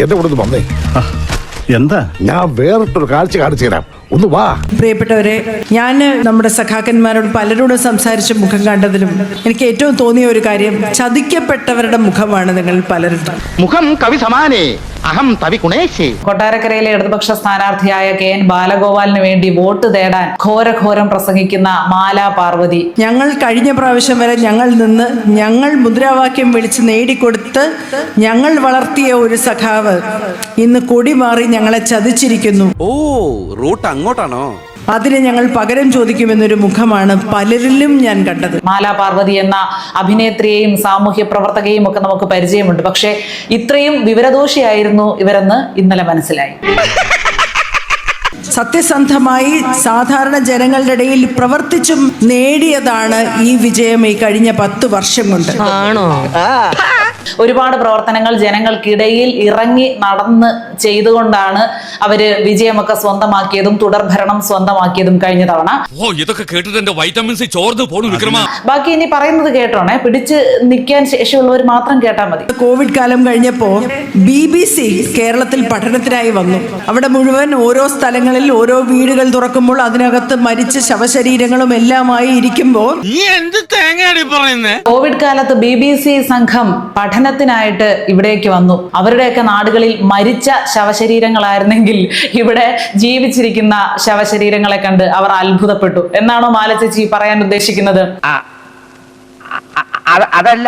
എന്റെ കൂടെ ഒന്ന് വന്നേ. എന്താ? ഞാൻ വേറിട്ടൊരു കാഴ്ച കാണിച്ചു തരാം, ഒന്ന് വാ. പ്രിയപ്പെട്ടവരെ, ഞാൻ നമ്മുടെ സഖാക്കന്മാരോട് പലരോടും സംസാരിച്ച മുഖം കണ്ടതിലും എനിക്ക് ഏറ്റവും തോന്നിയ ഒരു കാര്യം, ചതിക്കപ്പെട്ടവരുടെ മുഖമാണ് നിങ്ങൾ പലരും. മുഖം കവി സമാനേ അഹം തവി ഗുണേശേ. കൊട്ടാരക്കരയിലെ ഇടതുപക്ഷ സ്ഥാനാർത്ഥിയായ KN ബാലഗോപാലിന് വേണ്ടി വോട്ട് തേടാൻ ഘോരഘോരം പ്രസംഗിക്കുന്ന മാലാ പാർവതി. ഞങ്ങൾ കഴിഞ്ഞ പ്രാവശ്യം വരെ ഞങ്ങൾ മുദ്രാവാക്യം വിളിച്ച് നേടിക്കൊടുത്ത് ഞങ്ങൾ വളർത്തിയ ഒരു സഖാവ് ഇന്ന് കൊടി മാറി ഞങ്ങളെ ചതിച്ചിരിക്കുന്നു. ഓ, റൂട്ട് അങ്ങോട്ടാണോ? അതിന് ഞങ്ങൾ പകരം ചോദിക്കുമെന്നൊരു മുഖമാണ് പലരിലും ഞാൻ കണ്ടത്. മാലാ പാർവതി എന്ന അഭിനേത്രിയെയും സാമൂഹ്യ പ്രവർത്തകയും ഒക്കെ നമുക്ക് പരിചയമുണ്ട്. പക്ഷേ ഇത്രയും വിവരദോഷിയായിരുന്നു ഇവരെന്ന് ഇന്നലെ മനസ്സിലായി. സത്യസന്ധമായി സാധാരണ ജനങ്ങളുടെ ഇടയിൽ പ്രവർത്തിച്ചും നേടിയതാണ് ഈ വിജയം ഈ കഴിഞ്ഞ 10 വർഷം കൊണ്ട്. ഒരുപാട് പ്രവർത്തനങ്ങൾ ജനങ്ങൾക്കിടയിൽ ഇറങ്ങി നടന്ന് ചെയ്തുകൊണ്ടാണ് അവര് വിജയമൊക്കെ സ്വന്തമാക്കിയതും തുടർഭരണം സ്വന്തമാക്കിയതും കഴിഞ്ഞ തവണ. ഇതൊക്കെ കേട്ടിട്ട് എന്റെ വൈറ്റമിൻ സി ചോർന്ന് പോണു വിക്രമ. ബാക്കി ഇനി പറയുന്നത് കേട്ടോണേ, പിടിച്ച് നിൽക്കാൻ ശേഷിയുള്ളവർ മാത്രം കേട്ടാൽ മതി. കോവിഡ് കാലം കഴിഞ്ഞപ്പോ BBC കേരളത്തിൽ പഠനത്തിനായി വന്നു. അവിടെ മുഴുവൻ ഓരോ സ്ഥലങ്ങളിൽ ഓരോ വീടുകൾ തുറക്കുമ്പോൾ അതിനകത്ത് മരിച്ച ശവശരീരങ്ങളും എല്ലാമായി ഇരിക്കുമ്പോൾ കോവിഡ് കാലത്ത് BBC സംഘം പഠനത്തിനായിട്ട് ഇവിടേക്ക് വന്നു. അവരുടെയൊക്കെ നാടുകളിൽ മരിച്ച ശവശരീരങ്ങളായിരുന്നെങ്കിൽ ഇവിടെ ജീവിച്ചിരിക്കുന്ന ശവശരീരങ്ങളെ കണ്ട് അവർ അത്ഭുതപ്പെട്ടു എന്നാണോ മാലച്ചേച്ചി പറയാൻ ഉദ്ദേശിക്കുന്നത്? അതല്ല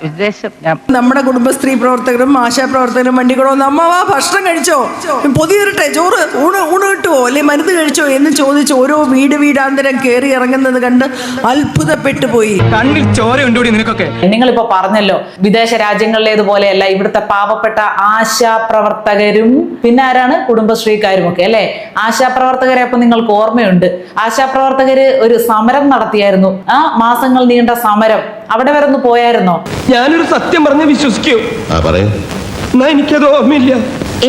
ഉദ്ദേശം. നമ്മുടെ കുടുംബശ്രീ പ്രവർത്തകരും ആശാപ്രവർത്തകരും വണ്ടി കൊണ്ടുവന്ന് അമ്മാവാ ഭക്ഷണം കഴിച്ചോ, പൊതിയിരട്ടെ, ചോറ് ഊണ് കിട്ടുമോ, അല്ലെ മരുന്ന് കഴിച്ചോ എന്ന് ചോദിച്ച് ഓരോ വീടാന്തരം കയറി ഇറങ്ങുന്നത് കണ്ട് അത്ഭുതപ്പെട്ടു പോയി. കണ്ണിൽ ചോരയുണ്ടോടി നിനക്കൊക്കെ? നിങ്ങളിപ്പോ പറഞ്ഞല്ലോ, വിദേശ രാജ്യങ്ങളിലേതുപോലെയല്ല ഇവിടുത്തെ പാവപ്പെട്ട ആശാപ്രവർത്തകരും പിന്നെ ആരാണ് കുടുംബശ്രീക്കാരും ഒക്കെ അല്ലെ. ആശാപ്രവർത്തകരെ അപ്പൊ നിങ്ങൾക്ക് ഓർമ്മയുണ്ട്, ആശാപ്രവർത്തകര് ഒരു സമരം നടത്തിയായിരുന്നു. ആ മാസങ്ങൾ നീണ്ട സമരം, അവിടെ വരെ ഒന്ന് പോയായിരുന്നോ? ഞാനൊരു സത്യം പറഞ്ഞ് വിശ്വസിക്കൂ? എനിക്കത് ഓർമ്മയില്ല.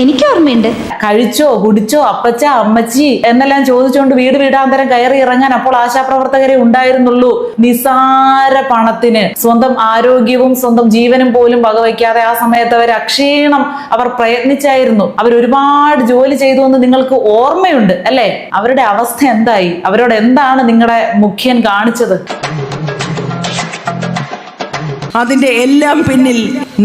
എനിക്ക് ഓർമ്മയുണ്ട്. കഴിച്ചോ കുടിച്ചോ അപ്പച്ച അമ്മച്ചി എന്നെല്ലാം ചോദിച്ചുകൊണ്ട് വീടാന്തരം കയറി ഇറങ്ങാൻ അപ്പോൾ ആശാപ്രവർത്തകരെ ഉണ്ടായിരുന്നുള്ളൂ. നിസാര പണത്തിന് സ്വന്തം ആരോഗ്യവും സ്വന്തം ജീവനും പോലും വകവയ്ക്കാതെ ആ സമയത്ത് അവർ അക്ഷീണം അവർ പ്രയത്നിച്ചായിരുന്നു. അവർ ഒരുപാട് ജോലി ചെയ്തു എന്ന് നിങ്ങൾക്ക് ഓർമ്മയുണ്ട് അല്ലെ? അവരുടെ അവസ്ഥ എന്തായി? അവരോട് എന്താണ് നിങ്ങളുടെ മുഖ്യൻ കാണിച്ചത്? അതിന്റെ എല്ലാം പിന്നിൽ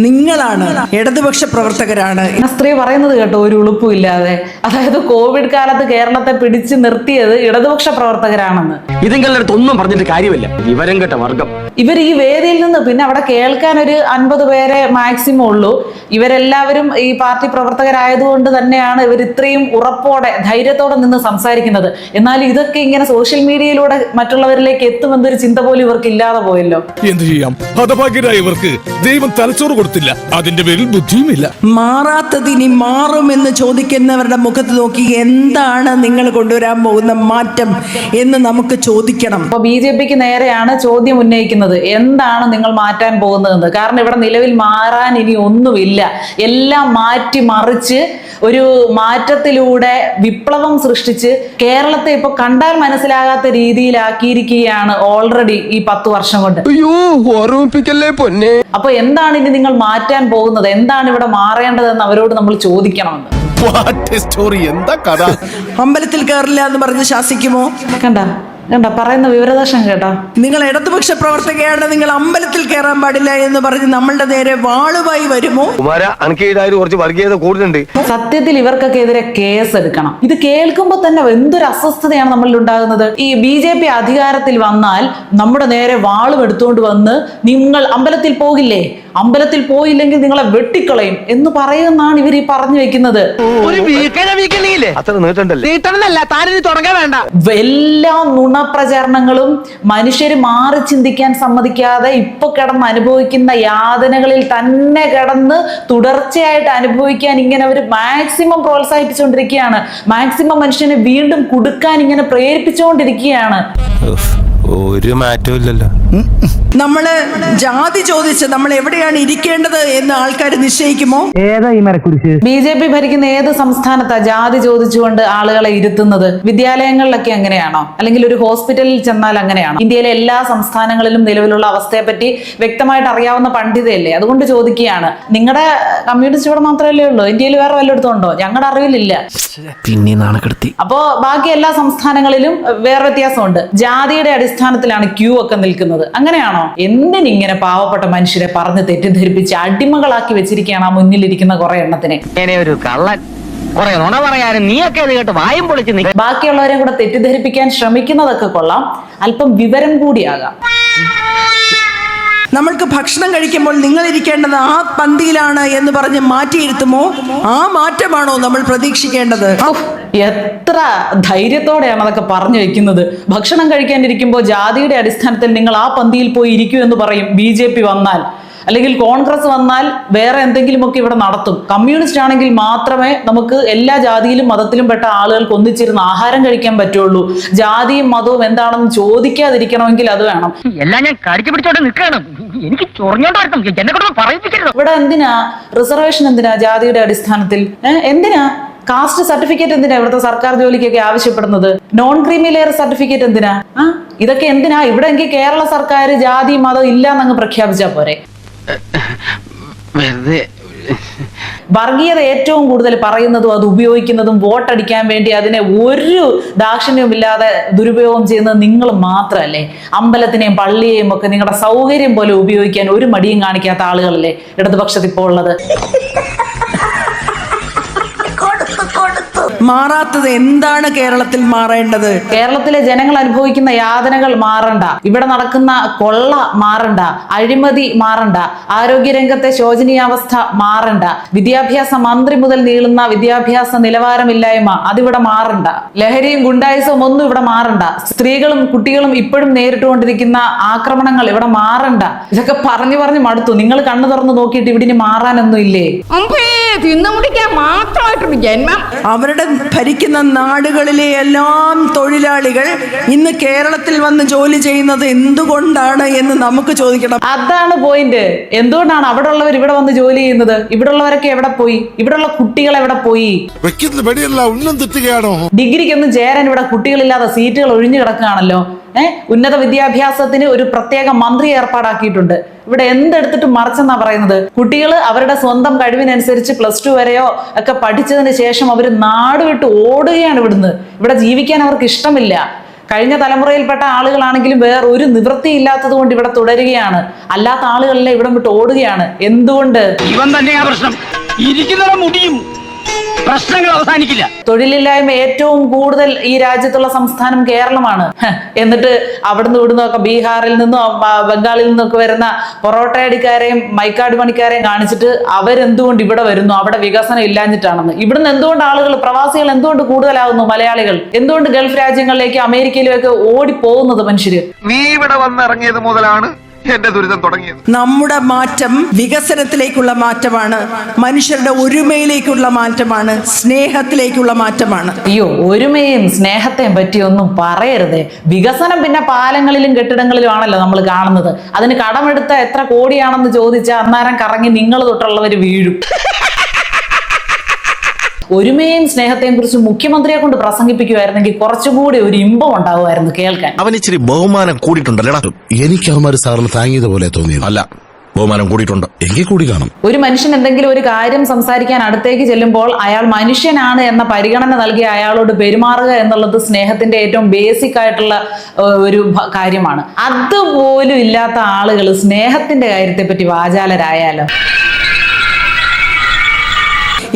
നിങ്ങളാണ്, ഇടതുപക്ഷ പ്രവർത്തകരാണ്. സ്ത്രീ പറയുന്നത് കേട്ടോ ഒരു ഉളുപ്പുമില്ലാതെ. അതായത് കോവിഡ് കാലത്ത് കേരളത്തെ പിടിച്ചു നിർത്തിയത് ഇടതുപക്ഷ പ്രവർത്തകരാണെന്ന്. ഒന്നും പറഞ്ഞിട്ട് കാര്യമില്ല, വിവരം കേട്ട വർഗം. ഇവർ ഈ വേദിയിൽ നിന്ന് പിന്നെ അവിടെ കേൾക്കാൻ ഒരു 50 പേരെ മാക്സിമം ഉള്ളൂ. ഇവരെല്ലാവരും ഈ പാർട്ടി പ്രവർത്തകരായതുകൊണ്ട് തന്നെയാണ് ഇവർ ഇത്രയും ഉറപ്പോടെ ധൈര്യത്തോടെ നിന്ന് സംസാരിക്കുന്നത്. എന്നാൽ ഇതൊക്കെ ഇങ്ങനെ സോഷ്യൽ മീഡിയയിലൂടെ മറ്റുള്ളവരിലേക്ക് എത്തുമെന്നൊരു ചിന്ത പോലും ഇവർക്ക് ഇല്ലാതെ പോയല്ലോ. എന്ത് ചെയ്യാം, ഹതഭാഗ്യരായവർക്ക് ദൈവം തലച്ചോറ് കൊടുത്തില്ല, അതിന്റെ പേരിൽ ബുദ്ധിയുമില്ല. മാറാത്തതിനി മാറുമെന്ന് ചോദിക്കുന്നവരുടെ മുഖത്ത് നോക്കി എന്താണ് നിങ്ങൾ കൊണ്ടുവരാൻ പോകുന്ന മാറ്റം എന്ന് നമുക്ക് ചോദിക്കണം. അപ്പൊ BJPക്ക് നേരെയാണ് ചോദ്യം ഉന്നയിക്കുന്നത്, എന്താണ് നിങ്ങൾ മാറ്റാൻ പോകുന്നതെന്ന്. കാരണം ഇവിടെ നിലവിൽ മാറാൻ ഇനി ഒന്നുമില്ല. എല്ലാം മാറ്റി മറിച്ച് ഒരു മാറ്റത്തിലൂടെ വിപ്ലവം സൃഷ്ടിച്ച് കേരളത്തെ ഇപ്പൊ കണ്ടാൽ മനസ്സിലാകാത്ത രീതിയിലാക്കിയിരിക്കുകയാണ് ഓൾറെഡി ഈ 10 വർഷം കൊണ്ട്. അപ്പൊ എന്താണ് ഇനി നിങ്ങൾ മാറ്റാൻ പോകുന്നത്? എന്താണ് ഇവിടെ മാറേണ്ടതെന്ന് അവരോട് നമ്മൾ ചോദിക്കണമെന്ന്. അമ്പലത്തിൽ കയറില്ല എന്ന് പറഞ്ഞ് ശാസിക്കുമോ? കണ്ട പറയുന്ന വിവരദോഷം കേട്ടോ. നിങ്ങൾ ഇടതുപക്ഷ പ്രവർത്തകയാണ്, നിങ്ങൾ അമ്പലത്തിൽ കയറാൻ പാടില്ല എന്ന് പറഞ്ഞ് നമ്മളുടെ നേരെ വാളുമായി വരുമോ? സത്യത്തിൽ ഇവർക്കൊക്കെ എതിരെ കേസ് എടുക്കണം. ഇത് കേൾക്കുമ്പോ തന്നെ എന്തൊരു അസ്വസ്ഥതയാണ് നമ്മളിൽ ഉണ്ടാകുന്നത്. ഈ BJP അധികാരത്തിൽ വന്നാൽ നമ്മുടെ നേരെ വാളും എടുത്തുകൊണ്ട് വന്ന് നിങ്ങൾ അമ്പലത്തിൽ പോകില്ലേ, അമ്പലത്തിൽ പോയില്ലെങ്കിൽ നിങ്ങളെ വെട്ടിക്കളയും എന്ന് പറയുന്നതാണ് ഇവർ ഈ പറഞ്ഞു വെക്കുന്നത്. എല്ലാ നുണപ്രചരണങ്ങളും മനുഷ്യര് മാറി ചിന്തിക്കാൻ സമ്മതിക്കാതെ ഇപ്പൊ കിടന്ന് അനുഭവിക്കുന്ന യാതനകളിൽ തന്നെ കിടന്ന് തുടർച്ചയായിട്ട് അനുഭവിക്കാൻ ഇങ്ങനെ അവർ മാക്സിമം പ്രോത്സാഹിപ്പിച്ചുകൊണ്ടിരിക്കുകയാണ്. മാക്സിമം മനുഷ്യനെ വീണ്ടും കുടുക്കാൻ ഇങ്ങനെ പ്രേരിപ്പിച്ചുകൊണ്ടിരിക്കുകയാണ്. ഒരു മാറ്റവും ഇല്ലല്ലോ. നമ്മള് ജാതി ചോദിച്ച് നമ്മൾ എവിടെയാണ് ഇരിക്കേണ്ടത് എന്ന് ആൾക്കാർ നിശ്ചയിക്കുമോ? BJP ഭരിക്കുന്ന ഏത് സംസ്ഥാനത്താ ജാതി ചോദിച്ചുകൊണ്ട് ആളുകളെ ഇരുത്തുന്നത്? വിദ്യാലയങ്ങളിലൊക്കെ അങ്ങനെയാണോ? അല്ലെങ്കിൽ ഒരു ഹോസ്പിറ്റലിൽ ചെന്നാൽ അങ്ങനെയാണോ? ഇന്ത്യയിലെ എല്ലാ സംസ്ഥാനങ്ങളിലും നിലവിലുള്ള അവസ്ഥയെപ്പറ്റി വ്യക്തമായിട്ട് അറിയാവുന്ന പണ്ഡിതയല്ലേ? അതുകൊണ്ട് ചോദിക്കുകയാണ്. നിങ്ങളുടെ കമ്മ്യൂണിസ്റ്റ് ഇവിടെ മാത്രമല്ലേ ഉള്ളൂ? ഇന്ത്യയിൽ വേറെ വല്ലയിടത്തും ഉണ്ടോ? ഞങ്ങളുടെ അറിവിലില്ല. പിന്നെ നാണക്കെടുത്തി. അപ്പോ ബാക്കി എല്ലാ സംസ്ഥാനങ്ങളിലും വേറെ വ്യത്യാസമുണ്ട്. ജാതിയുടെ അടിസ്ഥാനത്തിലാണ് ക്യൂ ഒക്കെ നിൽക്കുന്നത്. അങ്ങനെയാണോ? എന്തിനിങ്ങനെ പാവപ്പെട്ട മനുഷ്യരെ പറഞ്ഞ് തെറ്റിദ്ധരിപ്പിച്ച് അടിമകളാക്കി വെച്ചിരിക്കുകയാണ് ആ മുന്നിലിരിക്കുന്ന കുറെ എണ്ണത്തിനെ. ഒരു കള്ളൻ കുറെ നുണ പറയാനും നീയൊക്കെ ഇത് കേട്ട് വായും പൊളിച്ച് ബാക്കിയുള്ളവരെ കൂടെ തെറ്റിദ്ധരിപ്പിക്കാൻ ശ്രമിക്കുന്നതൊക്കെ കൊള്ളാം, അല്പം വിവരം കൂടിയാകാം. നമ്മൾക്ക് ഭക്ഷണം കഴിക്കുമ്പോൾ നിങ്ങൾ ഇരിക്കേണ്ടത് ആ പന്തിയിലാണ് എന്ന് പറഞ്ഞ് മാറ്റിയിരുത്തുമോ? ആ മാറ്റമാണോ നമ്മൾ പ്രതീക്ഷിക്കേണ്ടത്? എത്ര ധൈര്യത്തോടെയാണ് അതൊക്കെ പറഞ്ഞു വെക്കുന്നത്. ഭക്ഷണം കഴിക്കാനിരിക്കുമ്പോൾ ജാതിയുടെ അടിസ്ഥാനത്തിൽ നിങ്ങൾ ആ പന്തിയിൽ പോയി ഇരിക്കൂ എന്ന് പറയും BJP വന്നാൽ. അല്ലെങ്കിൽ കോൺഗ്രസ് വന്നാൽ വേറെ എന്തെങ്കിലുമൊക്കെ ഇവിടെ നടത്തും. കമ്മ്യൂണിസ്റ്റ് ആണെങ്കിൽ മാത്രമേ നമുക്ക് എല്ലാ ജാതിയിലും മതത്തിലും പെട്ട ആളുകൾക്ക് ഒന്നിച്ചിരുന്ന് ആഹാരം കഴിക്കാൻ പറ്റുള്ളൂ. ജാതിയും മതവും എന്താണെന്ന് ചോദിക്കാതിരിക്കണമെങ്കിൽ അത് വേണം. എല്ലാം ഞാൻ കടിച്ചു പിടിച്ചോണ്ട് നിൽക്കണം. എനിക്ക് ചൊറിഞ്ഞോണ്ട് എന്നെ കൊണ്ട് പറയിപ്പിക്കരുത്. ഇവിടെ എന്തിനാ റിസർവേഷൻ? എന്തിനാ ജാതിയുടെ അടിസ്ഥാനത്തിൽ? എന്തിനാ കാസ്റ്റ് സർട്ടിഫിക്കറ്റ്? എന്തിനാ ഇവിടുത്തെ സർക്കാർ ജോലിക്കൊക്കെ ആവശ്യപ്പെടുന്നത്? നോൺ ക്രീമി ലെയർ സർട്ടിഫിക്കറ്റ് എന്തിനാ? ഇതൊക്കെ എന്തിനാ? ഇവിടെ എങ്കിൽ കേരള സർക്കാർ ജാതി മതം ഇല്ല എന്നങ്ങ് പ്രഖ്യാപിച്ചാ പോരെ? വർഗീയത ഏറ്റവും കൂടുതൽ പറയുന്നതും അത് ഉപയോഗിക്കുന്നതും വോട്ടടിക്കാൻ വേണ്ടി അതിനെ ഒരു ദാക്ഷിണ്യവുമില്ലാതെ ദുരുപയോഗം ചെയ്യുന്നത് നിങ്ങൾ മാത്രമല്ലേ? അമ്പലത്തിനെയും പള്ളിയെയും ഒക്കെ നിങ്ങളുടെ സൗകര്യം പോലെ ഉപയോഗിക്കാൻ ഒരു മടിയും കാണിക്കാത്ത ആളുകളല്ലേ ഇടതുപക്ഷത്തിൽ ഇപ്പോൾ ഉള്ളത്? മാറാത്തത് എന്താണ്? കേരളത്തിൽ മാറേണ്ടത്? കേരളത്തിലെ ജനങ്ങൾ അനുഭവിക്കുന്ന യാതനകൾ മാറണ്ട, ഇവിടെ നടക്കുന്ന കൊള്ള മാറണ്ട, അഴിമതി മാറണ്ട, ആരോഗ്യരംഗത്തെ ശോചനീയാവസ്ഥ മാറണ്ട, വിദ്യാഭ്യാസ മന്ത്രി മുതൽ നീളുന്ന വിദ്യാഭ്യാസ നിലവാരമില്ലായ്മ അതിവിടെ മാറണ്ട, ലഹരിയും ഗുണ്ടായുസവും ഒന്നും ഇവിടെ മാറണ്ട, സ്ത്രീകളും കുട്ടികളും ഇപ്പോഴും നേരിട്ടുകൊണ്ടിരിക്കുന്ന ആക്രമണങ്ങൾ ഇവിടെ മാറണ്ട. ഇതൊക്കെ പറഞ്ഞു പറഞ്ഞു മടുത്തു. നിങ്ങൾ കണ്ണു തുറന്ന് നോക്കിയിട്ട് ഇവിടെ മാറാനൊന്നും ഇല്ലേ? അവരുടെ ഭരിക്കുന്ന നാടുകളിലെ എല്ലാം തൊഴിലാളികൾ ഇന്ന് കേരളത്തിൽ വന്ന് ജോലി ചെയ്യുന്നത് എന്തുകൊണ്ടാണ് എന്ന് നമുക്ക് ചോദിക്കണം. അതാണ് പോയിന്റ്. എന്തുകൊണ്ടാണ് അവിടെ ഉള്ളവർ ഇവിടെ വന്ന് ജോലി ചെയ്യുന്നത്? ഇവിടെ ഉള്ളവരൊക്കെ എവിടെ പോയി? ഇവിടെയുള്ള കുട്ടികൾ എവിടെ പോയി? ഡിഗ്രിക്കൊന്നും ചേരാൻ ഇവിടെ കുട്ടികളില്ലാതെ സീറ്റുകൾ ഒഴിഞ്ഞു കിടക്കുകയാണല്ലോ. ഉന്നത വിദ്യാഭ്യാസത്തിന് ഒരു പ്രത്യേക മന്ത്രി ഏർപ്പാടാക്കിയിട്ടുണ്ട്. ഇവിടെ എന്തെടുത്തിട്ട് മറിച്ചെന്നാ പറയുന്നത്. കുട്ടികൾ അവരുടെ സ്വന്തം കഴിവിനനുസരിച്ച് +2 വരെയോ ഒക്കെ പഠിച്ചതിന് ശേഷം അവർ നാട് വിട്ട് ഓടുകയാണ് ഇവിടുന്ന്. ഇവിടെ ജീവിക്കാൻ അവർക്ക് ഇഷ്ടമില്ല. കഴിഞ്ഞ തലമുറയിൽപ്പെട്ട ആളുകളാണെങ്കിലും വേറെ ഒരു നിവൃത്തിയില്ലാത്തത് കൊണ്ട് ഇവിടെ തുടരുകയാണ്. അല്ലാത്ത ആളുകളെല്ലാം ഇവിടെ വിട്ട് ഓടുകയാണ്. എന്തുകൊണ്ട്? ഇവൻ തന്നെയാ പ്രശ്നം. ഇരിക്കുന്നവരെ മുടിയും പ്രശ്നങ്ങൾ അവസാനിക്കില്ല. തൊഴിലില്ലായ്മ ഏറ്റവും കൂടുതൽ ഈ രാജ്യത്തുള്ള സംസ്ഥാനം കേരളമാണ്. എന്നിട്ട് അവിടുന്ന് ഇവിടുന്നൊക്കെ ബീഹാറിൽ നിന്നും ബംഗാളിൽ നിന്നൊക്കെ വരുന്ന പൊറോട്ടയടിക്കാരെയും മൈക്കാട് പണിക്കാരെയും കാണിച്ചിട്ട് അവരെന്തുകൊണ്ട് ഇവിടെ വരുന്നു? അവിടെ വികസനം ഇല്ലാഞ്ഞിട്ടാണെന്ന്. ഇവിടുന്ന് എന്തുകൊണ്ട് ആളുകൾ, പ്രവാസികൾ എന്തുകൊണ്ട് കൂടുതലാകുന്നു? മലയാളികൾ എന്തുകൊണ്ട് ഗൾഫ് രാജ്യങ്ങളിലേക്ക് അമേരിക്കയിലേക്ക് ഓടിപ്പോകുന്നത്? മനുഷ്യര് നീ ഇവിടെ വന്നിറങ്ങിയത് മുതലാണ് എന്റെ ദുരിതം തുടങ്ങിയത്. നമ്മുടെ മാറ്റം വികസനത്തിലേക്കുള്ള മാറ്റമാണ്, മനുഷ്യരുടെ ഒരുമയിലേക്കുള്ള മാറ്റമാണ്, സ്നേഹത്തിലേക്കുള്ള മാറ്റമാണ്. അയ്യോ, ഒരുമയും സ്നേഹത്തെയും പറ്റിയൊന്നും പറയരുതേ. വികസനം പിന്നെ പാലങ്ങളിലും കെട്ടിടങ്ങളിലും ആണല്ലോ നമ്മൾ കാണുന്നത്. അതിന് കടമെടുത്ത എത്ര കോടിയാണെന്ന് ചോദിച്ചാൽ അന്നേരം കറങ്ങി നിങ്ങൾ തൊട്ടുള്ളവർ വീഴും. ഒരുമയും സ്നേഹത്തെയും കുറിച്ച് മുഖ്യമന്ത്രിയെ കൊണ്ട് പ്രസംഗിപ്പിക്കുമായിരുന്നെങ്കിൽ കുറച്ചുകൂടി ഒരു ഇമ്പം ഉണ്ടാവുമായിരുന്നു കേൾക്കാൻ. അവൻ ഇച്ചിരി ബഹുമാനം കൂടിയിട്ടുണ്ടല്ലോ. എനിക്ക് അവന്മാര് സാറിന് താങ്ങിയത് പോലെ തോന്നിയത് അല്ല, ബഹുമാനം കൂടിയിട്ടുണ്ട്. എങ്കിൽ കൂടി കാണും. ഒരു മനുഷ്യൻ എന്തെങ്കിലും ഒരു കാര്യം സംസാരിക്കാൻ അടുത്തേക്ക് ചെല്ലുമ്പോൾ അയാൾ മനുഷ്യനാണ് എന്ന പരിഗണന നൽകി അയാളോട് പെരുമാറുക എന്നുള്ളത് സ്നേഹത്തിന്റെ ഏറ്റവും ബേസിക് ആയിട്ടുള്ള ഒരു കാര്യമാണ്. അതുപോലും ഇല്ലാത്ത ആളുകൾ സ്നേഹത്തിന്റെ കാര്യത്തെ പറ്റി വാചാലരായാലോ.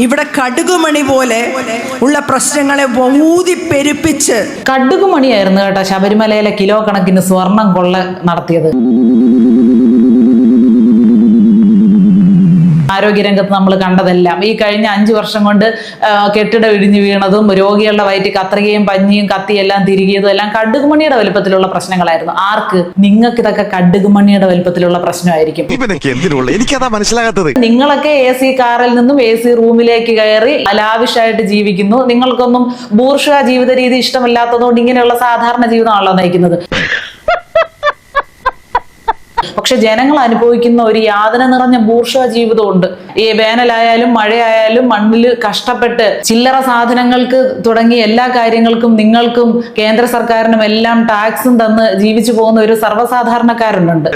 ഇവിടെ കടുകുമണി പോലെ ഉള്ള പ്രശ്നങ്ങളെ ഊതിപ്പെരുപ്പിച്ച്. കടുകുമണിയായിരുന്നു കേട്ടോ ശബരിമലയിലെ കിലോ കണക്കിന് സ്വർണം കൊള്ള നടത്തിയത്. ആരോഗ്യരംഗത്ത് നമ്മൾ കണ്ടതെല്ലാം ഈ കഴിഞ്ഞ 5 വർഷം കൊണ്ട് കെട്ടിടം ഇടിഞ്ഞു വീണതും രോഗികളുടെ വയറ്റിൽ കത്രികയും പഞ്ഞിയും കത്തിയെല്ലാം തിരികിയതും എല്ലാം കടുകുമണിയുടെ വലുപ്പത്തിലുള്ള പ്രശ്നങ്ങളായിരുന്നു. ആർക്ക്? നിങ്ങൾക്ക് ഇതൊക്കെ കടുകുമണിയുടെ വലുപ്പത്തിലുള്ള പ്രശ്നമായിരിക്കും. എനിക്കതാ മനസ്സിലാകാത്തത്. നിങ്ങളൊക്കെ AC കാറിൽ നിന്നും AC റൂമിലേക്ക് കയറി ലാവിഷായിട്ട് ജീവിക്കുന്നു. നിങ്ങൾക്കൊന്നും ബൂർഷ്വാ ജീവിത രീതി ഇഷ്ടമില്ലാത്തതുകൊണ്ട് ഇങ്ങനെയുള്ള സാധാരണ ജീവിതമാണല്ലോ നയിക്കുന്നത്. പക്ഷെ ജനങ്ങൾ അനുഭവിക്കുന്ന ഒരു യാതന നിറഞ്ഞ ബൂർഷ്വാ ജീവിതമുണ്ട്. ഈ വേനലായാലും മഴയായാലും മണ്ണിൽ കഷ്ടപ്പെട്ട് ചില്ലറ സാധനങ്ങൾക്ക് തുടങ്ങി എല്ലാ കാര്യങ്ങൾക്കും നിങ്ങൾക്കും കേന്ദ്ര സർക്കാരിനും എല്ലാം ടാക്സും തന്ന് ജീവിച്ചു പോകുന്ന ഒരു സർവ്വസാധാരണക്കാരുണ്ട്.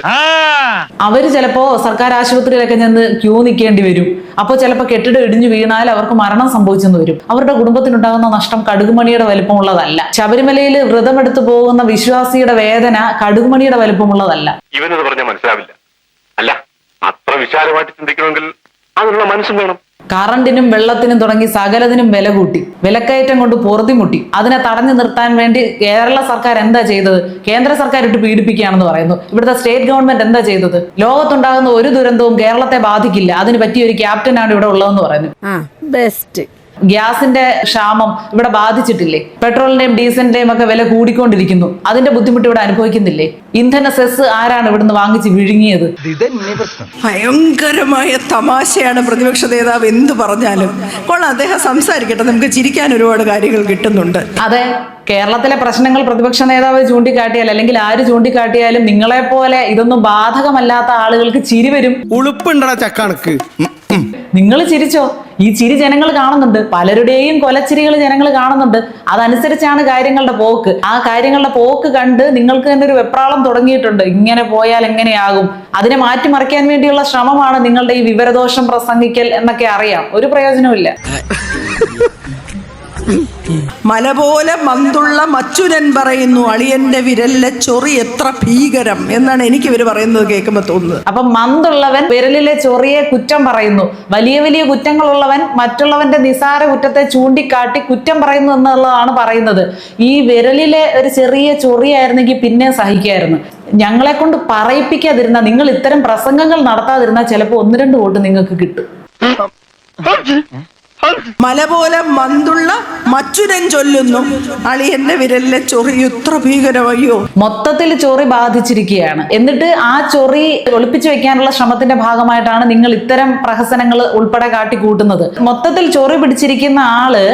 അവര് ചിലപ്പോ സർക്കാർ ആശുപത്രിയിലൊക്കെ ചെന്ന് ക്യൂ നിൽക്കേണ്ടി വരും. അപ്പോൾ ചിലപ്പോൾ കെട്ടിടം ഇടിഞ്ഞു വീണാൽ അവർക്ക് മരണം സംഭവിച്ചെന്ന് വരും. അവരുടെ കുടുംബത്തിനുണ്ടാകുന്ന നഷ്ടം കടുകുമണിയുടെ വലിപ്പമുള്ളതല്ല. ശബരിമലയിൽ വ്രതമെടുത്തു പോകുന്ന വിശ്വാസിയുടെ വേദന കടുകുമണിയുടെ വലിപ്പമുള്ളതല്ല. ഇവനത് പറഞ്ഞാൽ മനസ്സിലാവില്ല. അല്ല, അത്ര വിശാലമായിട്ട് ചിന്തിക്കണമെങ്കിൽ അതിനുള്ള മനസ്സും വേണം. കറണ്ടിനും വെള്ളത്തിനും തുടങ്ങി സകലതിനും വില കൂട്ടി, വിലക്കയറ്റം കൊണ്ട് പൊറുതിമുട്ടി. അതിനെ തടഞ്ഞു നിർത്താൻ വേണ്ടി കേരള സർക്കാർ എന്താ ചെയ്തത്? കേന്ദ്ര സർക്കാർ ഇട്ട് പീഡിപ്പിക്കുകയാണെന്ന് പറയുന്നു. ഇവിടുത്തെ സ്റ്റേറ്റ് ഗവൺമെന്റ് എന്താ ചെയ്തത്? ലോകത്തുണ്ടാകുന്ന ഒരു ദുരന്തവും കേരളത്തെ ബാധിക്കില്ല, അതിന് പറ്റിയ ഒരു ക്യാപ്റ്റനാണ് ഇവിടെ ഉള്ളതെന്ന് പറയുന്നു. ബെസ്റ്റ്. ഗ്യാസിന്റെ ക്ഷാമം ഇവിടെ ബാധിച്ചിട്ടില്ലേ? പെട്രോളിന്റെയും ഡീസലിന്റെയും ഒക്കെ വില കൂടിക്കൊണ്ടിരിക്കുന്നു. അതിന്റെ ബുദ്ധിമുട്ട് ഇവിടെ അനുഭവിക്കുന്നില്ലേ? ഇന്ധന സെസ് ആരാണ് ഇവിടുന്ന് വാങ്ങിച്ച് വിഴുങ്ങിയത്? ഭയങ്കരമായ തമാശയാണ് പ്രതിപക്ഷ നേതാവ് എന്ത് പറഞ്ഞാലും. കൊള്ളാം, അദ്ദേഹം സംസാരിക്കട്ടെ, നമുക്ക് ചിരിക്കാൻ ഒരുപാട് കാര്യങ്ങൾ കിട്ടുന്നുണ്ട്. അതെ, കേരളത്തിലെ പ്രശ്നങ്ങൾ പ്രതിപക്ഷ നേതാവ് ചൂണ്ടിക്കാട്ടിയാൽ അല്ലെങ്കിൽ ആര് ചൂണ്ടിക്കാട്ടിയാലും നിങ്ങളെ പോലെ ഇതൊന്നും ബാധകമല്ലാത്ത ആളുകൾക്ക് ചിരി വരും. ഉളുപ്പുണ്ടടാ ചക്കാണക്ക്. നിങ്ങൾ ചിരിച്ചോ? ഈ ചിരി ജനങ്ങൾ കാണുന്നുണ്ട്. പലരുടെയും കൊലച്ചിരികൾ ജനങ്ങൾ കാണുന്നുണ്ട്. അതനുസരിച്ചാണ് കാര്യങ്ങളുടെ പോക്ക്. ആ കാര്യങ്ങളുടെ പോക്ക് കണ്ട് നിങ്ങൾക്ക് തന്നെ ഒരു വെപ്രാളം തുടങ്ങിയിട്ടുണ്ട്. ഇങ്ങനെ പോയാൽ എങ്ങനെയാകും? അതിനെ മാറ്റിമറിക്കാൻ വേണ്ടിയുള്ള ശ്രമമാണ് നിങ്ങളുടെ ഈ വിവരദോഷം പ്രസംഗിക്കൽ എന്നൊക്കെ അറിയാം. ഒരു പ്രയോജനമില്ല. മല പോലെ മന്തുള്ള മച്ചുരൻ പറയുന്നു അളിയന്റെ വിരലിലെ ചൊറി എത്ര ഭീകരം എന്നാണ് എനിക്ക് ഇവര് പറയുന്നത് കേൾക്കുമ്പോ തോന്നുന്നത്. അപ്പൊ മന്തുള്ളവൻ വിരലിലെ ചൊറിയെ കുറ്റം പറയുന്നു. വലിയ വലിയ കുറ്റങ്ങളുള്ളവൻ മറ്റുള്ളവന്റെ നിസാര കുറ്റത്തെ ചൂണ്ടിക്കാട്ടി കുറ്റം പറയുന്നു എന്നുള്ളതാണ് പറയുന്നത്. ഈ വിരലിലെ ഒരു ചെറിയ ചൊറിയായിരുന്നെങ്കിൽ പിന്നെ സഹിക്കായിരുന്നു. ഞങ്ങളെ കൊണ്ട് പറയിപ്പിക്കാതിരുന്ന, നിങ്ങൾ ഇത്തരം പ്രസംഗങ്ങൾ നടത്താതിരുന്നാൽ ചിലപ്പോൾ 1-2 വോട്ട് നിങ്ങൾക്ക് കിട്ടും. മല പോലെ മന്തുള്ള മച്ചുരൻ ചൊല്ലുന്നു അളിയന്റെ വിരലിലെ ചൊറി എത്ര ഭീകരമയ്യോ. മൊത്തത്തിൽ ചൊറി ബാധിച്ചിരിക്കുകയാണ്. എന്നിട്ട് ആ ചൊറി ഒളിപ്പിച്ചു വെക്കാനുള്ള ശ്രമത്തിന്റെ ഭാഗമായിട്ടാണ് നിങ്ങൾ ഇത്തരം പ്രഹസനങ്ങൾ ഉൾപ്പെടെ കാട്ടിക്കൂട്ടുന്നത്. മൊത്തത്തിൽ ചൊറി പിടിച്ചിരിക്കുന്ന ആള്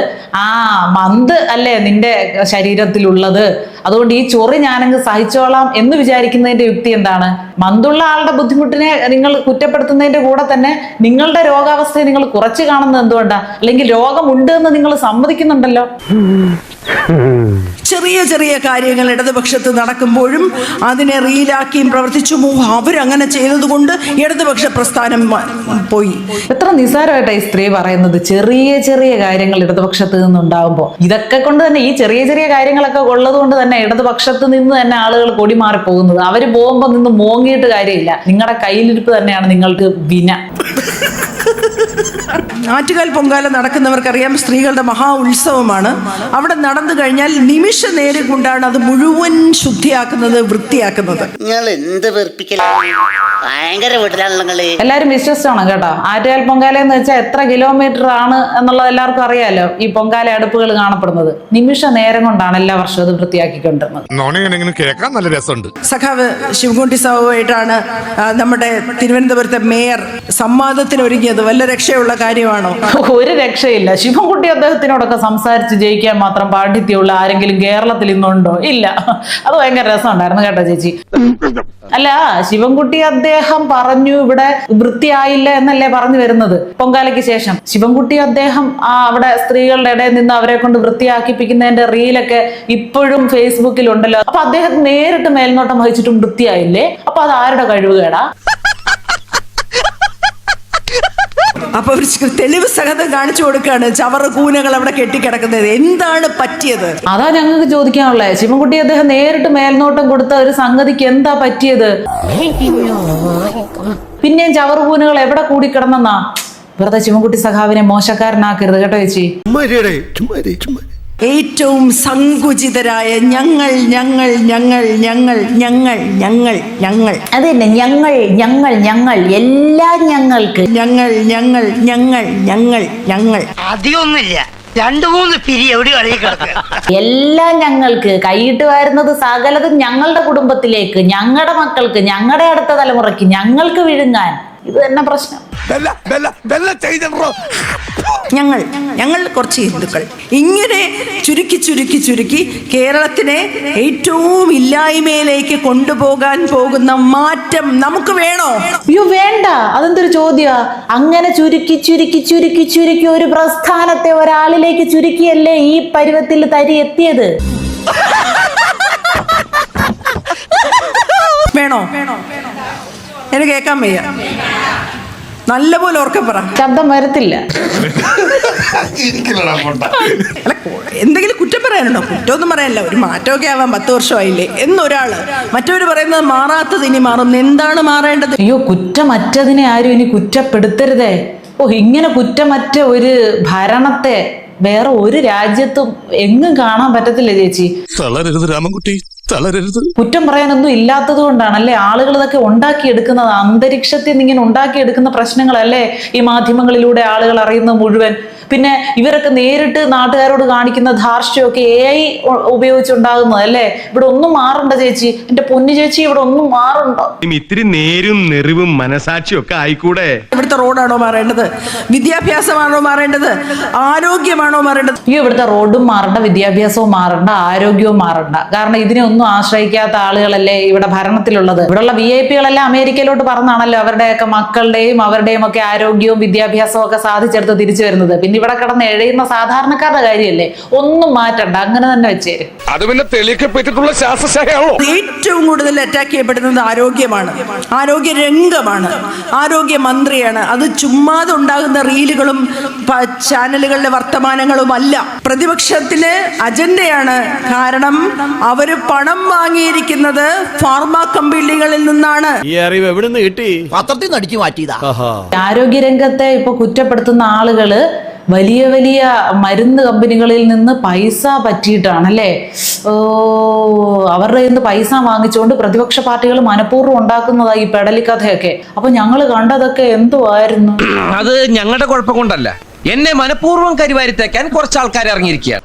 മന്ത് അല്ലേ നിന്റെ ശരീരത്തിലുള്ളത്, അതുകൊണ്ട് ഈ ചൊറി ഞാനങ്ങ് സഹിച്ചോളാം എന്ന് വിചാരിക്കുന്നതിന്റെ യുക്തി എന്താണ്? മന്തുള്ള ആളുടെ ബുദ്ധിമുട്ടിനെ നിങ്ങൾ കുറ്റപ്പെടുത്തുന്നതിന്റെ കൂടെ തന്നെ നിങ്ങളുടെ രോഗാവസ്ഥയെ നിങ്ങൾ കുറച്ച് കാണുന്നത് എന്തുകൊണ്ടാ? അല്ലെങ്കിൽ രോഗമുണ്ട് എന്ന് നിങ്ങൾ സമ്മതിക്കുന്നുണ്ടല്ലോ. ചെറിയ ചെറിയ കാര്യങ്ങൾ ഇടതുപക്ഷത്ത് നടക്കുമ്പോഴും അതിനെ റീലാക്കിയും പ്രവർത്തിച്ചു അവരങ്ങനെ ചെയ്തതുകൊണ്ട് ഇടതുപക്ഷ പ്രസ്ഥാനം പോയി. എത്ര നിസ്സാരമായിട്ടാണ് ഈ സ്ത്രീ പറയുന്നത്. ചെറിയ ചെറിയ കാര്യങ്ങൾ ഇടതുപക്ഷത്ത് നിന്നുണ്ടാകുമ്പോൾ ഇതൊക്കെ കൊണ്ട് തന്നെ, ഈ ചെറിയ ചെറിയ കാര്യങ്ങളൊക്കെ ഉള്ളത് കൊണ്ട് തന്നെ ഇടതുപക്ഷത്ത് നിന്ന് തന്നെ ആളുകൾ കൊടിമാറി പോകുന്നത്. അവര് പോകുമ്പോൾ നിന്ന് മോങ്ങിയിട്ട് കാര്യമില്ല. നിങ്ങളുടെ കയ്യിലിരിപ്പ് തന്നെയാണ് നിങ്ങൾക്ക് വിന. ആറ്റുകാൽ പൊങ്കാല നടക്കുന്നവർക്കറിയാം, സ്ത്രീകളുടെ മഹാ ഉത്സവമാണ്. അവിടെ നടന്നു കഴിഞ്ഞാൽ നിമിഷ നേരം കൊണ്ടാണ് അത് മുഴുവൻ ശുദ്ധിയാക്കുന്നത്, വൃത്തിയാക്കുന്നത്. എല്ലാരും വിശ്വസിച്ചോണം കേട്ടോ. ആറ്റുകാൽ പൊങ്കാല എന്ന് വെച്ചാൽ എത്ര കിലോമീറ്റർ ആണ് എന്നുള്ളത് എല്ലാവർക്കും അറിയാലോ. ഈ പൊങ്കാല അടുപ്പുകൾ കാണപ്പെടുന്നത് നിമിഷ നേരം കൊണ്ടാണ് എല്ലാ വർഷവും അത് വൃത്തിയാക്കിക്കൊണ്ടിരുന്നത്. കേൾക്കാൻ നല്ല രസമുണ്ട്. സഖാവ് ശിവൻകുട്ടി സാവുമായിട്ടാണ് നമ്മുടെ തിരുവനന്തപുരത്തെ മേയർ സംവാദത്തിന് ഒരുങ്ങിയത്. വല്ല രക്ഷയുള്ള കാര്യമാണോ? ഒരു രക്ഷയില്ല. ശിവൻകുട്ടി അദ്ദേഹത്തിനോടൊക്കെ സംസാരിച്ച് ജയിക്കാൻ മാത്രം പാണ്ഡിത്യമുള്ള ആരെങ്കിലും കേരളത്തിൽ ഇന്നുണ്ടോ? ഇല്ല. അത് ഭയങ്കര രസമുണ്ടായിരുന്നു കേട്ടോ ചേച്ചി. അല്ല, ശിവൻകുട്ടി അദ്ദേഹം പറഞ്ഞു ഇവിടെ വൃത്തിയായില്ല എന്നല്ലേ പറഞ്ഞു വരുന്നത് പൊങ്കാലയ്ക്ക് ശേഷം. ശിവൻകുട്ടി അദ്ദേഹം അവിടെ സ്ത്രീകളുടെ ഇടയിൽ നിന്ന് അവരെ കൊണ്ട് വൃത്തിയാക്കിപ്പിക്കുന്നതിന്റെ റീലൊക്കെ ഇപ്പോഴും ഫേസ്ബുക്കിൽ ഉണ്ടല്ലോ. അപ്പൊ അദ്ദേഹം നേരിട്ട് മേൽനോട്ടം വഹിച്ചിട്ടും വൃത്തിയായില്ലേ? അപ്പൊ അത് ആരുടെ കഴിവുകേടാ? അപ്പൊ തെളിവ് സഹിതം കാണിച്ചു കൊടുക്കാണ് ചവറ് കൂനകൾ അവിടെ കെട്ടിക്കിടക്കുന്നത്. എന്താണ് പറ്റിയത്? അതാ ഞങ്ങൾക്ക് ചോദിക്കാനുള്ളത്. ശിവൻകുട്ടി അദ്ദേഹം നേരിട്ട് മേൽനോട്ടം കൊടുത്ത ഒരു സംഗതിക്ക് എന്താ പറ്റിയത്? പിന്നെയും ചവറ് കൂനുകൾ എവിടെ കൂടിക്കിടന്നെന്നാ? വെറുതെ ശിവൻകുട്ടി സഖാവിനെ മോശക്കാരനാക്കരുത് കേട്ടോ ചേച്ചി. ഏറ്റവും സങ്കുചിതരായ ഞങ്ങൾ ഞങ്ങൾ ഞങ്ങൾ ഞങ്ങൾ ഞങ്ങൾ ഞങ്ങൾ ഞങ്ങൾ അത് തന്നെ ഞങ്ങൾ ഞങ്ങൾ ഞങ്ങൾ എല്ലാം ഞങ്ങൾക്ക് ഞങ്ങൾ ഞങ്ങൾ ഞങ്ങൾ ഞങ്ങൾ ഞങ്ങൾ അധികമൊന്നുമില്ല, 2-3 പിരി എവിടെ എല്ലാം ഞങ്ങൾക്ക്. കൈയിട്ട് വരുന്നത് സകലതും ഞങ്ങളുടെ കുടുംബത്തിലേക്ക്, ഞങ്ങളുടെ മക്കൾക്ക്, ഞങ്ങളുടെ അടുത്ത തലമുറയ്ക്ക്, ഞങ്ങൾക്ക് വിഴുങ്ങാൻ. ഇത് തന്നെ പ്രശ്നം. ഞങ്ങൾ കുറച്ച് ഹിന്ദുക്കൾ ഇങ്ങനെ ചുരുക്കി കേരളത്തിനെ ഏറ്റവും ഇല്ലായ്മയിലേക്ക് കൊണ്ടുപോകാൻ പോകുന്ന മാറ്റം നമുക്ക് വേണോ? അയ്യോ വേണ്ട, അതെന്തൊരു ചോദ്യ? അങ്ങനെ ചുരുക്കി ഒരു പ്രസ്ഥാനത്തെ ഒരാളിലേക്ക് ചുരുക്കിയല്ലേ ഈ പരുവത്തിൽ തരി എത്തിയത്. വേണോ? എനിക്ക് കേൾക്കാൻ വയ്യ, നല്ലപോലെ ഓർക്ക പറ. ശബ്ദം വരത്തില്ല. അല്ല, എന്തെങ്കിലും കുറ്റം പറയാനുണ്ടോ? കുറ്റമൊന്നും പറയാനില്ല. ഒരു മാറ്റമൊക്കെ ആവാൻ 10 വർഷമായില്ലേ എന്നൊരാള്, മറ്റവര് പറയുന്നത് മാറാത്തത് ഇനി മാറും. എന്താണ് മാറേണ്ടത്? അയ്യോ, കുറ്റമറ്റതിനെ ആരും ഇനി കുറ്റപ്പെടുത്തരുതേ. ഇങ്ങനെ കുറ്റമറ്റ ഒരു ഭരണത്തെ വേറെ ഒരു രാജ്യത്തും എങ്ങും കാണാൻ പറ്റത്തില്ല ചേച്ചി. തളരരുത് രാമൻകുട്ടി, തളരരുത്. കുറ്റം പറയാനൊന്നും ഇല്ലാത്തത് കൊണ്ടാണല്ലേ ആളുകൾ ഇതൊക്കെ ഉണ്ടാക്കിയെടുക്കുന്നത്. അന്തരീക്ഷത്തിൽ നിന്ന് ഇങ്ങനെ ഉണ്ടാക്കിയെടുക്കുന്ന പ്രശ്നങ്ങളല്ലേ ഈ മാധ്യമങ്ങളിലൂടെ ആളുകൾ അറിയുന്നത് മുഴുവൻ. പിന്നെ ഇവരൊക്കെ നേരിട്ട് നാട്ടുകാരോട് കാണിക്കുന്ന ധാർഷ്ട്യമൊക്കെ AI ഉപയോഗിച്ചുണ്ടാകുന്നത് അല്ലേ. ഇവിടെ ഒന്നും മാറണ്ട ചേച്ചി, എന്റെ പൊന്നു ചേച്ചി, ഇവിടെ ഒന്നും മാറണ്ട. ഇത്തിരി നേരും നെറിവും മനസാക്ഷിയും ഒക്കെ ആയിക്കൂടെ? ഇവിടുത്തെ റോഡാണോ മാറേണ്ടത്? വിദ്യാഭ്യാസമാണോ മാറേണ്ടത്? ആരോഗ്യമാണോ മാറേണ്ടത്? ഇവിടുത്തെ റോഡും മാറണ്ട, വിദ്യാഭ്യാസവും മാറണ്ട, ആരോഗ്യവും മാറണ്ട. കാരണം ഇതിനൊന്നും ആശ്രയിക്കാത്ത ആളുകളല്ലേ ഇവിടെ ഭരണത്തിലുള്ളത്. ഇവിടെയുള്ള VIP-കളെല്ലാം അമേരിക്കയിലോട്ട് പറന്നാണല്ലോ അവരുടെയൊക്കെ മക്കളുടെയും അവരുടെയും ഒക്കെ ആരോഗ്യവും വിദ്യാഭ്യാസവും ഒക്കെ സാധിച്ചെടുത്ത് തിരിച്ചു വരുന്നത്. പിന്നെ ഇവിടെ കിടന്ന് എഴയുന്ന സാധാരണക്കാരുടെ കാര്യമല്ലേ. ഒന്നും മാറ്റണ്ട, അങ്ങനെ തന്നെ വെച്ചേര്. അത് പിന്നെ തെളിയിക്കപ്പെട്ടിട്ടുള്ള ശാസ്ത്രശാഖയാണോ? ഏറ്റവും കൂടുതൽ അറ്റാക്ക് ചെയ്യപ്പെടുന്നത് ആരോഗ്യമാണ്, ആരോഗ്യ രംഗമാണ്, ആരോഗ്യ മന്ത്രിയാണ്. അത് ചുമ്മാതെ ഉണ്ടാകുന്ന റീലുകളും ചാനലുകളിലെ വർത്തമാനങ്ങളും അല്ല, പ്രതിപക്ഷത്തിന് അജണ്ടയാണ്. കാരണം അവര് പണം വാങ്ങിയിരിക്കുന്നത് ഫാർമ കമ്പനികളിൽ നിന്നാണ്. ഈ അറിവ് എവിടെ നിന്ന് കിട്ടി? പത്രത്തിൽ നിന്ന് അടിച്ചു മാറ്റിയതാ. ആരോഗ്യരംഗത്തെ ഇപ്പൊ കുറ്റപ്പെടുത്തുന്ന ആളുകള് വലിയ വലിയ മരുന്ന് കമ്പനികളിൽ നിന്ന് പൈസ പറ്റിയിട്ടാണല്ലേ. അവരുടെ നിന്ന് പൈസ വാങ്ങിച്ചുകൊണ്ട് പ്രതിപക്ഷ പാർട്ടികൾ മനഃപൂർവ്വം ഉണ്ടാക്കുന്നതായി ഈ പെടലിക്കഥയൊക്കെ. അപ്പൊ ഞങ്ങൾ കണ്ടതൊക്കെ എന്തുവായിരുന്നു? അത് ഞങ്ങളുടെ കുഴപ്പം കൊണ്ടല്ല, എന്നെ മനഃപൂർവ്വം കരിവാരിത്തേക്കാൻ കുറച്ച് ആൾക്കാർ ഇറങ്ങിയിരിക്കുകയാണ്.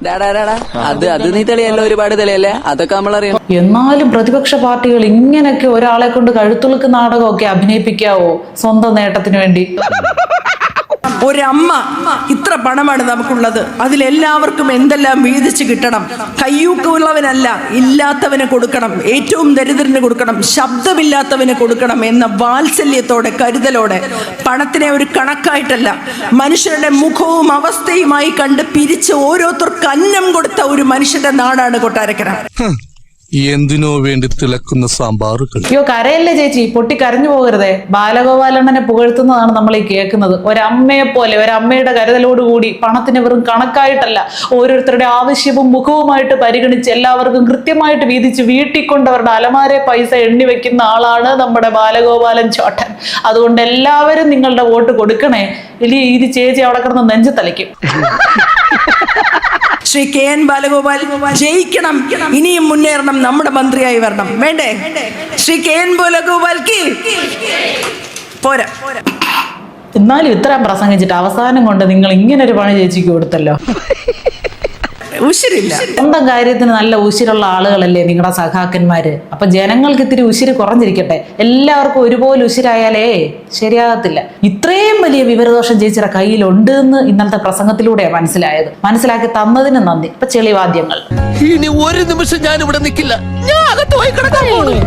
അത് നീ തെളിയല്ലോ, ഒരുപാട് തെളിയല്ലേ, അതൊക്കെ നമ്മളറിയാം. എന്നാലും പ്രതിപക്ഷ പാർട്ടികൾ ഇങ്ങനെയൊക്കെ ഒരാളെ കൊണ്ട് കഴുത്തുളുക്ക് നാടകമൊക്കെ അഭിനയിപ്പിക്കാവോ സ്വന്തം നേട്ടത്തിന് വേണ്ടി? ഒരമ്മ, ഇത്ര പണമാണ് നമുക്കുള്ളത്, അതിലെല്ലാവർക്കും എന്തെല്ലാം വീതിച്ച് കിട്ടണം. കയ്യൂക്കുള്ളവനല്ല, ഇല്ലാത്തവന് കൊടുക്കണം, ഏറ്റവും ദരിദ്രന് കൊടുക്കണം, ശബ്ദമില്ലാത്തവന് കൊടുക്കണം എന്ന വാത്സല്യത്തോടെ കരുതലോടെ, പണത്തിനെ ഒരു കണക്കായിട്ടല്ല മനുഷ്യരുടെ മുഖവും അവസ്ഥയുമായി കണ്ട് പിരിച്ച് ഓരോരുത്തർക്ക് അന്നം കൊടുത്ത ഒരു മനുഷ്യന്റെ നാടാണ് കൊട്ടാരക്കര. എന്തിനോ വേണ്ടി തിളക്കുന്ന സാമ്പാറുകൾ. അയ്യോ കരയല്ലേ ചേച്ചി, പൊട്ടി കരഞ്ഞു പോകരുതേ. ബാലഗോപാലണ്ണനെ പുകഴ്ത്തുന്നതാണ് നമ്മൾ ഈ കേൾക്കുന്നത്. ഒരമ്മയെ പോലെ, ഒരമ്മയുടെ കരുതലോടുകൂടി, പണത്തിന് വെറും കണക്കായിട്ടല്ല, ഓരോരുത്തരുടെ ആവശ്യവും മുഖവുമായിട്ട് പരിഗണിച്ച് എല്ലാവർക്കും കൃത്യമായിട്ട് വീതിച്ച് വീട്ടിൽ കൊണ്ടവരുടെ അലമാരെ പൈസ എണ്ണി വെക്കുന്ന ആളാണ് നമ്മുടെ ബാലഗോപാലൻ ചോട്ടൻ. അതുകൊണ്ട് എല്ലാവരും നിങ്ങളുടെ വോട്ട് കൊടുക്കണേ, ഇനി ഇത് ചേച്ചി അവിടെ കിടന്ന് നെഞ്ചു തലയ്ക്കും. ശ്രീ KN ബാലഗോപാൽ ജയിക്കണം, ഇനിയും മുന്നേറണം, നമ്മുടെ മന്ത്രിയായി വരണം. വേണ്ടേ? ശ്രീ KN ബാലഗോപാൽക്ക് പോരാ. എന്നാലും ഇത്രയും പ്രസംഗിച്ചിട്ട് അവസാനം കൊണ്ട് നിങ്ങൾ ഇങ്ങനെ ഒരു പണി ചേച്ചിക്ക് കൊടുത്തല്ലോ. ഉശിരില്ല. സ്വന്തം കാര്യത്തിന് നല്ല ഉശിരുള്ള ആളുകളല്ലേ നിങ്ങളുടെ സഖാക്കന്മാര്. അപ്പൊ ജനങ്ങൾക്ക് ഇത്തിരി ഉശിര് കുറഞ്ഞിരിക്കട്ടെ. എല്ലാവർക്കും ഒരുപോലെ ഉശിരായാലേ ശരിയാകത്തില്ല. ഇത്രയും വലിയ വിവരദോഷം ചേച്ചിയുടെ കയ്യിലുണ്ട് എന്ന് ഇന്നലത്തെ പ്രസംഗത്തിലൂടെയാണ് മനസ്സിലായത്. മനസ്സിലാക്കി തന്നതിന് നന്ദി. ഇപ്പൊ ചെളിവാദ്യങ്ങൾ. ഇനി ഒരു നിമിഷം ഞാൻ ഇവിടെ നിൽക്കില്ല, ഞാൻ അകത്ത് പോയി കിടക്കാൻ പോകുന്നു.